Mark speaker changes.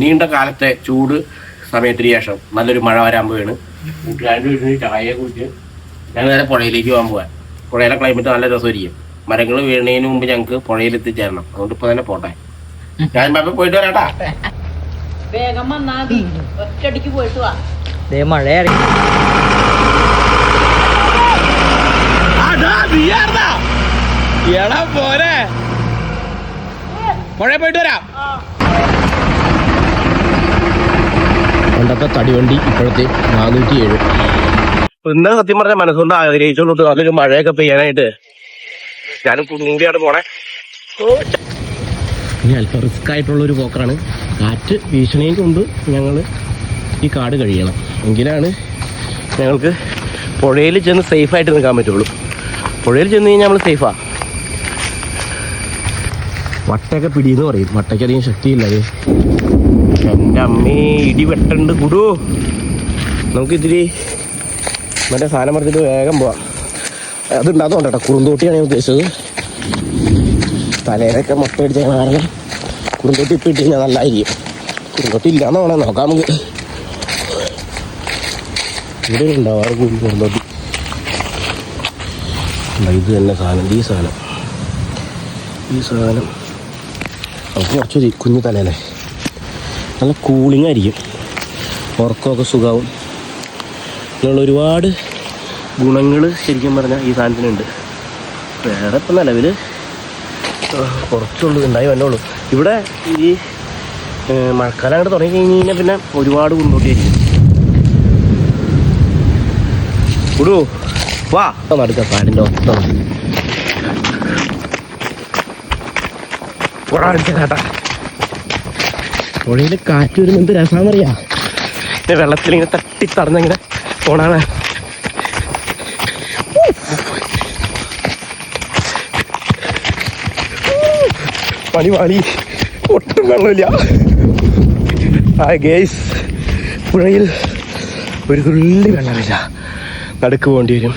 Speaker 1: നീണ്ട കാലത്തെ ചൂട് സമയത്തിന് ശേഷം നല്ലൊരു മഴ വരാൻ പോവാണ്. കൂട്ടുകാരുടെ വീട്ടിൽ ചായ കുടിച്ച് ഞങ്ങൾ നേരെ പുഴയിലേക്ക് പോകാൻ പോവാൻ. പുഴയിലെ ക്ലൈമറ്റ് നല്ല രസമായിരിക്കും. മരങ്ങൾ വീണതിന് മുമ്പ് ഞങ്ങൾക്ക് പുഴയിൽ എത്തിച്ചേരണം. അതുകൊണ്ട് ഇപ്പൊ തന്നെ പോട്ടെ. ഞാൻ പാപ്പ പോയിട്ട് വരാട്ടാ.
Speaker 2: വേഗം വന്നാ മതി, ഒറ്റയടിക്ക് പോയിട്ട് വാ.
Speaker 3: മഴ പോരെ പുഴ പോയിട്ട് വരാം.
Speaker 1: പണ്ടത്തെ തടിവണ്ടി ഇപ്പോഴത്തെ 407. ഇന്നലെ സത്യം പറഞ്ഞ മനസ്സുകൊണ്ട് ആഗ്രഹിച്ചോളൂ നല്ലൊരു മഴയൊക്കെ പെയ്യാനായിട്ട്. ഞാനും കുഞ്ഞുകൂടിയാണ് പോണേ. ഇനി അല്പം റിസ്ക് ആയിട്ടുള്ളൊരു പോക്കറാണ്. കാറ്റ് ഭീഷണിക്ക് മുമ്പ് ഞങ്ങൾ ഈ കാട് കഴിയണം. എങ്കിലാണ് ഞങ്ങൾക്ക് പുഴയിൽ ചെന്ന് സേഫായിട്ട് നിൽക്കാൻ പറ്റുള്ളൂ. പുഴയിൽ ചെന്ന് കഴിഞ്ഞാൽ നമ്മൾ സേഫാ. വട്ടയൊക്കെ പിടിയെന്ന് പറയും. വട്ടയ്ക്ക് അധികം ശക്തിയില്ല. അത് എൻ്റെ അമ്മേ ഇടി വെട്ടുണ്ട് കുടു. നമുക്കിതിരി മറ്റേ സാധനം പറഞ്ഞിട്ട് വേഗം പോവാം. അതുണ്ടാകും കേട്ടോ. കുറുന്തോട്ടിയാണ് ഞാൻ ഉദ്ദേശിച്ചത്. തലയിലൊക്കെ മുട്ട അടിച്ച കാരണം കുറുന്തോട്ടി ഇപ്പം ഇട്ട് കഴിഞ്ഞാൽ നല്ലതായിരിക്കും. കുറുന്തോട്ടി ഇല്ലാന്ന് വേണം നോക്കാം നമുക്ക്. ഇവിടെ ഉണ്ടാവാറ് കുറുന്തോട്ടി. ഇത് തന്നെ സാധനം. ഈ സാധനം നമുക്ക് കുറച്ച് കുഞ്ഞു തലയല്ലേ, നല്ല കൂളിംഗ് ആയിരിക്കും. ഉറക്കമൊക്കെ സുഖമാവും. അങ്ങനെയുള്ള ഒരുപാട് ഗുണങ്ങൾ ശരിക്കും പറഞ്ഞാൽ ഈ സാധനത്തിനുണ്ട്. വേറെ ഇപ്പം നിലവിൽ കുറച്ചുള്ളൂ ഉണ്ടായി വന്നോളൂ. ഇവിടെ ഈ മഴക്കാലം അങ്ങോട്ട് തുടങ്ങി കഴിഞ്ഞ് കഴിഞ്ഞാൽ പിന്നെ ഒരുപാട് കുണ്ടോട്ടിയായിരിക്കും. കുടു വാ നടക്കാം. കാടിൻ്റെ ഒത്ത കേട്ടാ. പുഴയിൽ കാറ്റ് വരുമ്പോൾ എന്ത് രസമാണെന്നറിയാം. വെള്ളത്തിലിങ്ങനെ തട്ടിത്തടഞ്ഞിങ്ങനെ പോണാണ്. പണി ഒട്ടും വെള്ളമില്ല. ഗേസ് പുഴയിൽ ഒരു തുള്ളി വെള്ളമില്ല. നടുക്ക് പോകേണ്ടി വരും.